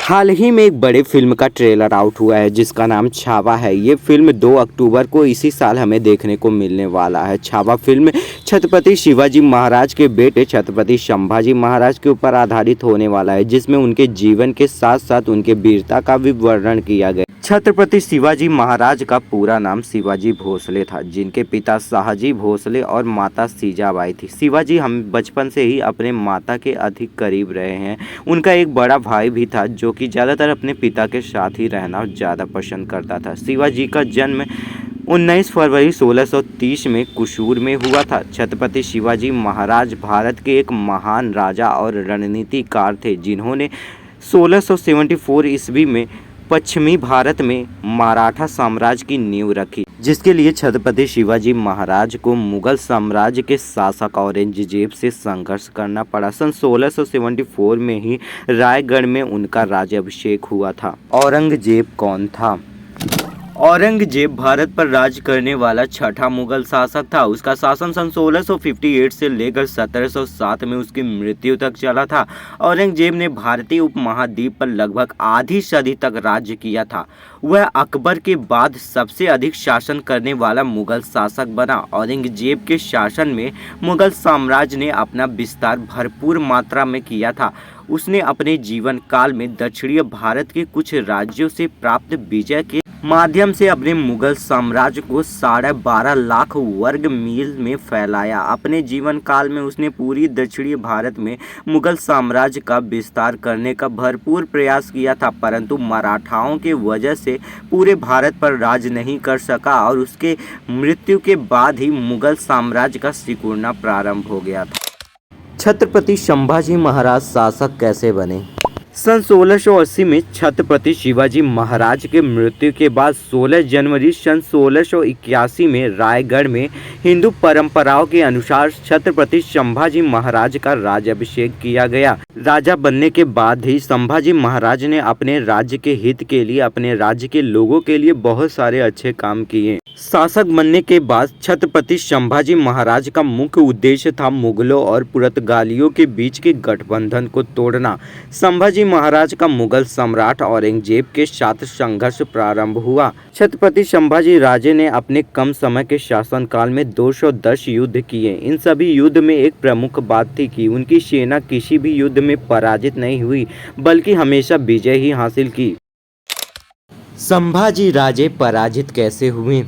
हाल ही में एक बड़े फिल्म का ट्रेलर आउट हुआ है जिसका नाम छावा है। ये फिल्म 2 अक्टूबर को इसी साल हमें देखने को मिलने वाला है। छावा फिल्म छत्रपति शिवाजी महाराज के बेटे छत्रपति संभाजी महाराज के ऊपर आधारित होने वाला है, जिसमें उनके जीवन के साथ साथ उनके वीरता का भी वर्णन किया गया। छत्रपति शिवाजी महाराज का पूरा नाम शिवाजी भोसले था, जिनके पिता शाहजी भोसले और माता सीजाबाई थी। शिवाजी हम बचपन से ही अपने माता के अधिक करीब रहे हैं। उनका एक बड़ा भाई भी था जो कि ज़्यादातर अपने पिता के साथ ही रहना ज़्यादा पसंद करता था। शिवाजी का जन्म 19 फरवरी 1630 में कुसूर में हुआ था। छत्रपति शिवाजी महाराज भारत के एक महान राजा और रणनीतिकार थे, जिन्होंने 1674 ईस्वी में पश्चिमी भारत में मराठा साम्राज्य की नींव रखी, जिसके लिए छत्रपति शिवाजी महाराज को मुगल साम्राज्य के शासक औरंगजेब से संघर्ष करना पड़ा। सन 1674 में ही रायगढ़ में उनका राज्याभिषेक हुआ था। औरंगजेब कौन था? औरंगजेब भारत पर राज करने वाला छठा मुगल शासक था। उसका शासन सन 1658 से लेकर 1707 में उसकी मृत्यु तक चला था। औरंगजेब ने भारतीय उपमहाद्वीप पर लगभग आधी सदी तक राज्य किया था। वह अकबर के बाद सबसे अधिक शासन करने वाला मुगल शासक बना। औरंगजेब के शासन में मुगल साम्राज्य ने अपना विस्तार भरपूर मात्रा में किया था। उसने अपने जीवन काल में दक्षिणी भारत के कुछ राज्यों से प्राप्त विजय के माध्यम से अपने मुगल साम्राज्य को 12.5 लाख वर्ग मील में फैलाया। अपने जीवन काल में उसने पूरी दक्षिणी भारत में मुगल साम्राज्य का विस्तार करने का भरपूर प्रयास किया था, परंतु मराठाओं के वजह से पूरे भारत पर राज नहीं कर सका और उसके मृत्यु के बाद ही मुगल साम्राज्य का सिकुड़ना प्रारंभ हो गया था। छत्रपति संभाजी महाराज शासक कैसे बने? सन 1680 में छत्रपति शिवाजी महाराज के मृत्यु के बाद 16 जनवरी सन 1681 में रायगढ़ में हिंदू परंपराओं के अनुसार छत्रपति संभाजी महाराज का राज्याभिषेक किया गया। राजा बनने के बाद ही संभाजी महाराज ने अपने राज्य के हित के लिए, अपने राज्य के लोगों के लिए बहुत सारे अच्छे काम किए। शासक बनने के बाद छत्रपति संभाजी महाराज का मुख्य उद्देश्य था मुगलों और पुर्तगालियों के बीच के गठबंधन को तोड़ना। संभाजी महाराज का मुगल सम्राट औरंगजेब के साथ संघर्ष प्रारंभ हुआ। छत्रपति संभाजी राजे ने अपने कम समय के शासनकाल में 210 युद्ध किए। इन सभी युद्ध में एक प्रमुख बात थी कि उनकी सेना किसी भी युद्ध में पराजित नहीं हुई, बल्कि हमेशा विजय ही हासिल की। संभाजी राजे पराजित कैसे हुए?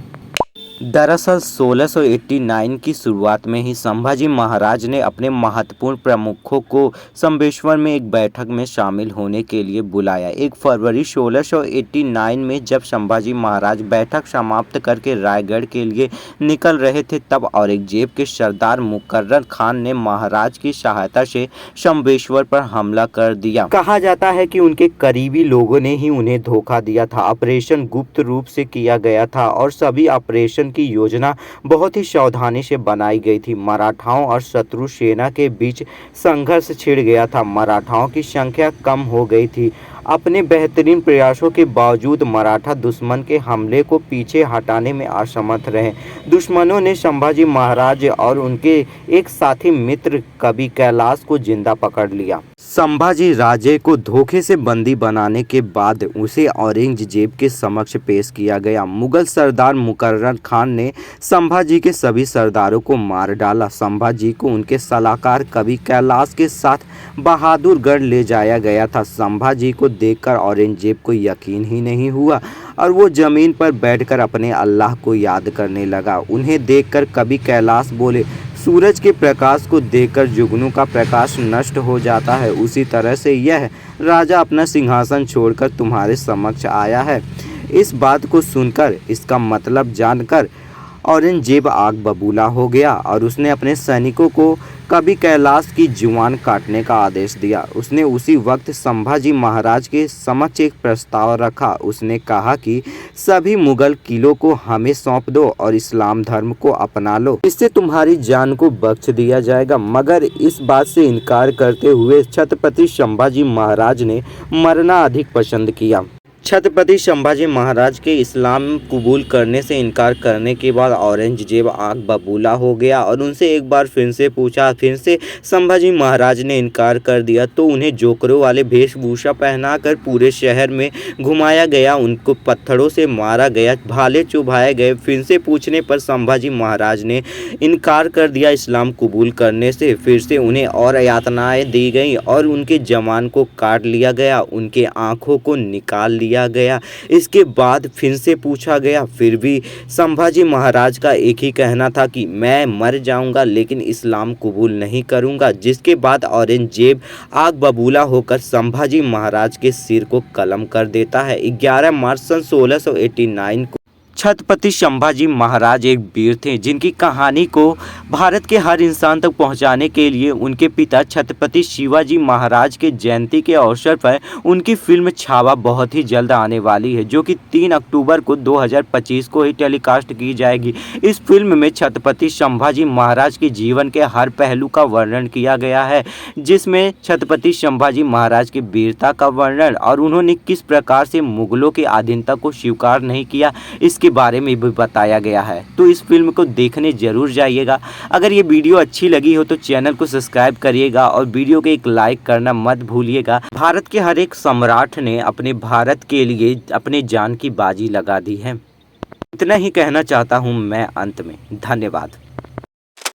दरअसल 1689 की शुरुआत में ही संभाजी महाराज ने अपने महत्वपूर्ण प्रमुखों को संबेश्वर में एक बैठक में शामिल होने के लिए बुलाया। 1 फरवरी 1689 में जब संभाजी महाराज बैठक समाप्त करके रायगढ़ के लिए निकल रहे थे, तब औरंगजेब के सरदार मुकर्रर खान ने महाराज की सहायता से संबेश्वर पर हमला कर दिया। कहा जाता है कि उनके करीबी लोगों ने ही उन्हें धोखा दिया था। ऑपरेशन गुप्त रूप से किया गया था और सभी ऑपरेशन की योजना बहुत ही सावधानी से बनाई गई थी। मराठाओं और शत्रु सेना के बीच संघर्ष छिड़ गया था। मराठाओं की संख्या कम हो गई थी। अपने बेहतरीन प्रयासों के बावजूद मराठा दुश्मन के हमले को पीछे हटाने में असमर्थ रहे। दुश्मनों ने संभाजी महाराज और उनके एक साथी मित्र कवि कैलाश को जिंदा पकड़ लिया। संभाजी राजे को धोखे से बंदी बनाने के बाद उसे औरंगजेब के समक्ष पेश किया गया। मुगल सरदार मुकर्रर खान ने संभाजी के सभी सरदारों को मार डाला। संभाजी को उनके सलाहकार कवि कैलाश के साथ बहादुरगढ़ ले जाया गया था। संभाजी को देखकर औरंगजेब को यकीन ही नहीं हुआ और वो जमीन पर बैठकर अपने अल्लाह को याद करने लगा। उन्हें देखकर कवि कैलाश बोले, सूरज के प्रकाश को देखकर जुगनू का प्रकाश नष्ट हो जाता है, उसी तरह से यह राजा अपना सिंहासन छोड़कर तुम्हारे समक्ष आया है। इस बात को सुनकर, इसका मतलब जानकर औरंगजेब आग बबूला हो गया और उसने अपने सैनिकों को कवि कैलाश की जुबान काटने का आदेश दिया। उसने उसी वक्त संभाजी महाराज के समक्ष एक प्रस्ताव रखा। उसने कहा कि सभी मुगल किलों को हमें सौंप दो और इस्लाम धर्म को अपना लो, इससे तुम्हारी जान को बख्श दिया जाएगा। मगर इस बात से इनकार करते हुए छत्रपति संभाजी महाराज ने मरना अधिक पसंद किया। छत्रपति संभाजी महाराज के इस्लाम कबूल करने से इनकार करने के बाद औरंगजेब आग बबूला हो गया और उनसे एक बार फिर से पूछा। फिर से संभाजी महाराज ने इनकार कर दिया तो उन्हें जोकरों वाले वेशभूषा पहनाकर पूरे शहर में घुमाया गया, उनको पत्थरों से मारा गया, भाले चुभाए गए। फिर से पूछने पर संभाजी महाराज ने इनकार कर दिया इस्लाम कबूल करने से। फिर से उन्हें और यातनाएं दी गई और उनके जमान को काट लिया गया, उनके आँखों को निकाल लिया गया। इसके बाद फिर से पूछा गया, फिर भी संभाजी महाराज का एक ही कहना था कि मैं मर जाऊंगा लेकिन इस्लाम कबूल नहीं करूंगा। जिसके बाद औरंगजेब आग बबूला होकर संभाजी महाराज के सिर को कलम कर देता है। 11 मार्च सन 1689 को छत्रपति संभाजी महाराज एक वीर थे जिनकी कहानी को भारत के हर इंसान तक पहुंचाने के लिए उनके पिता छत्रपति शिवाजी महाराज के जयंती के अवसर पर उनकी फिल्म छावा बहुत ही जल्द आने वाली है, जो कि 3 अक्टूबर को 2025 को ही टेलीकास्ट की जाएगी। इस फिल्म में छत्रपति संभाजी महाराज के जीवन के हर पहलू का वर्णन किया गया है, जिसमें छत्रपति संभाजी महाराज की वीरता का वर्णन और उन्होंने किस प्रकार से मुगलों की अधीनता को स्वीकार नहीं किया इसके बारे में भी बताया गया है। तो इस फिल्म को देखने जरूर जाइएगा। अगर ये वीडियो अच्छी लगी हो तो चैनल को सब्सक्राइब करिएगा और वीडियो को एक लाइक करना मत भूलिएगा। भारत के हर एक सम्राट ने अपने भारत के लिए अपने जान की बाजी लगा दी है। इतना ही कहना चाहता हूँ मैं अंत में। धन्यवाद।